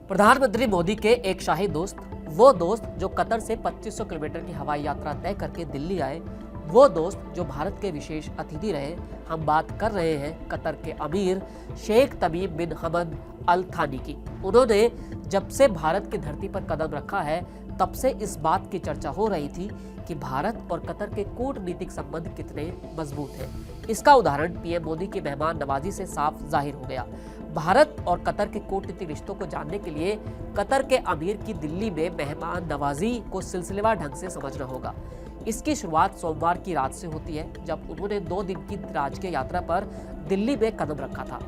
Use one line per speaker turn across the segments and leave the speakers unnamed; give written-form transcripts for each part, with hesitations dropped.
प्रधानमंत्री मोदी के एक शाही दोस्त, वो दोस्त जो कतर से 2500 किलोमीटर की हवाई यात्रा तय करके दिल्ली आए, वो दोस्त जो भारत के विशेष अतिथि रहे। हम बात कर रहे हैं कतर के अमीर शेख तमीम बिन हमद अल थानी की। उन्होंने जब से भारत की धरती पर कदम रखा है, तब से इस बात की चर्चा हो रही थी कि भारत और कतर के कूटनीतिक संबंध कितने मजबूत हैं। इसका उदाहरण पीएम मोदी की मेहमान नवाजी से साफ जाहिर हो गया। भारत और कतर के कूटनीतिक रिश्तों को जानने के लिए कतर के अमीर की दिल्ली में मेहमान नवाजी को सिलसिलेवार ढंग से समझना होगा। इसकी शुरुआत सोमवार की रात से होती है, जब उन्होंने 2 दिन की राजकीय यात्रा पर दिल्ली में कदम रखा था।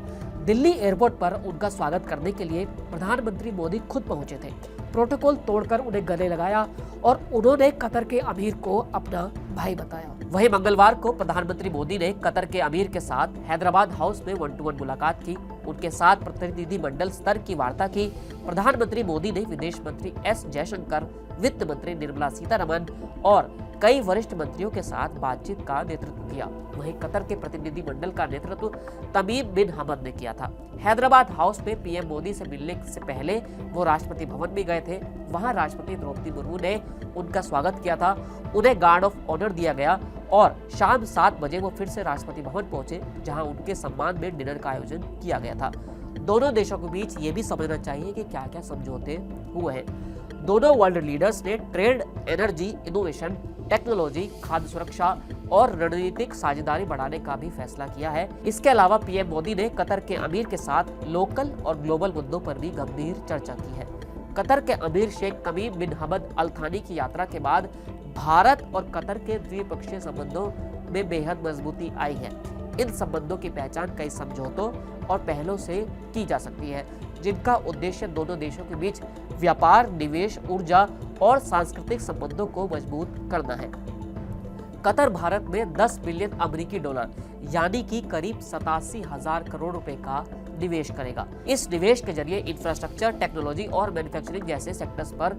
दिल्ली एयरपोर्ट पर उनका स्वागत करने के लिए प्रधानमंत्री मोदी खुद पहुंचे थे। प्रोटोकॉल तोड़कर उन्हें गले लगाया और उन्होंने कतर के अमीर को अपना भाई बताया। वहीं मंगलवार को प्रधानमंत्री मोदी ने कतर के अमीर के साथ हैदराबाद हाउस में 1-to-1 मुलाकात की। उनके साथ प्रतिनिधि मंडल स्तर की वार्ता की। प्रधानमंत्री मोदी ने विदेश मंत्री एस जयशंकर, वित्त मंत्री निर्मला सीतारमण और कई वरिष्ठ मंत्रियों के साथ बातचीत का नेतृत्व किया। वहीं कतर के प्रतिनिधि मंडल का नेतृत्व तमीम बिन हमद ने किया था। हैदराबाद हाउस में पीएम मोदी से मिलने से पहले वो राष्ट्रपति भवन भी गए थे। वहां राष्ट्रपति द्रौपदी मुर्मू ने उनका स्वागत किया था। उन्हें गार्ड ऑफ ऑनर दिया गया और शाम 7 बजे वो फिर से राष्ट्रपति भवन पहुंचे, जहां उनके सम्मान में डिनर का आयोजन किया गया था। दोनों देशों के बीच ये भी समझना चाहिए कि क्या क्या समझौते हुए हैं। दोनों वर्ल्ड लीडर्स ने ट्रेड, एनर्जी, इनोवेशन, टेक्नोलॉजी, खाद्य सुरक्षा और रणनीतिक साझेदारी बढ़ाने का भी फैसला किया है। इसके अलावा पीएम मोदी ने कतर के अमीर के साथ लोकल और ग्लोबल मुद्दों पर भी गंभीर चर्चा की है। कतर के अमीर शेख तमीम बिन हमद अल थानी की यात्रा के बाद भारत और कतर के द्विपक्षीय संबंधों में बेहद मजबूती आई है। इन संबंधों की पहचान कई समझौतों और पहलों से की जा सकती है, जिनका उद्देश्य दोनों देशों के बीच व्यापार, निवेश, ऊर्जा और सांस्कृतिक संबंधों को मजबूत करना है। कतर भारत में 10 बिलियन अमेरिकी डॉलर यानी कि करीब 87,000 करोड़ रुपए का निवेश करेगा। इस निवेश के जरिए इंफ्रास्ट्रक्चर, टेक्नोलॉजी और मैन्युफैक्चरिंग जैसे सेक्टर्स पर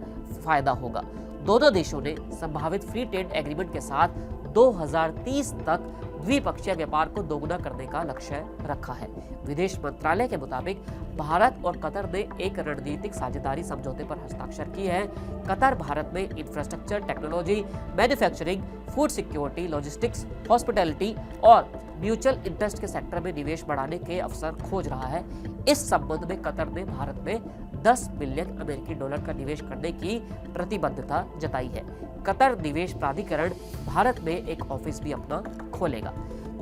फायदा होगा। दोनों देशों ने संभावित फ्री ट्रेड एग्रीमेंट के साथ 2030 तक द्विपक्षीय व्यापार को दोगुना करने का लक्ष्य रखा है। विदेश मंत्रालय के मुताबिक भारत और कतर ने एक रणनीतिक साझेदारी समझौते पर हस्ताक्षर किए हैं। कतर भारत में infrastructure, technology, manufacturing, food security, logistics, hospitality और म्यूचुअल इंटरेस्ट के सेक्टर में निवेश बढ़ाने के अवसर खोज रहा है। इस संबंध में कतर ने भारत में 10 बिलियन अमेरिकी डॉलर का निवेश करने की प्रतिबद्धता जताई है। कतर निवेश प्राधिकरण भारत में एक ऑफिस भी अपना खोलेगा।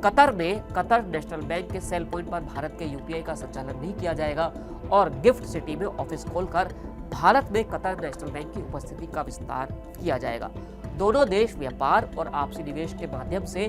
कतर में कतर नेशनल बैंक के सेल पॉइंट पर भारत के यूपीआई का संचालन भी किया जाएगा और गिफ्ट सिटी में ऑफिस खोलकर भारत में कतर नेशनल बैंक की उपस्थिति का विस्तार किया जाएगा। दोनों देश व्यापार और आपसी निवेश के माध्यम से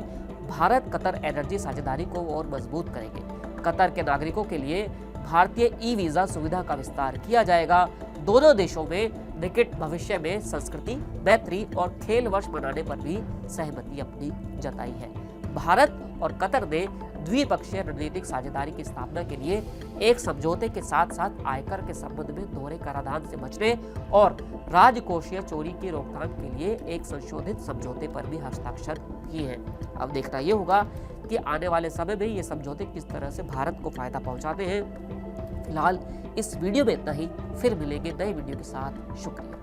भारत कतर एनर्जी साझेदारी को और मजबूत करेंगे। कतर के नागरिकों के लिए भारतीय ई वीजा सुविधा का विस्तार किया जाएगा। दोनों देशों में निकट भविष्य में संस्कृति, मैत्री और खेल वर्ष मनाने पर भी सहमति अपनी जताई है। भारत और कतर ने द्विपक्षीय रणनीतिक साझेदारी की स्थापना के लिए एक समझौते के साथ साथ आयकर के संबंध में दोहरे कराधान से बचने और राजकोषीय चोरी की रोकथाम के लिए एक संशोधित समझौते पर भी हस्ताक्षर किए हैं। अब देखना यह होगा कि आने वाले समय में ये समझौते किस तरह से भारत को फायदा पहुंचाते हैं। फिलहाल इस वीडियो में इतना ही, फिर मिलेंगे नए वीडियो के साथ। शुक्रिया।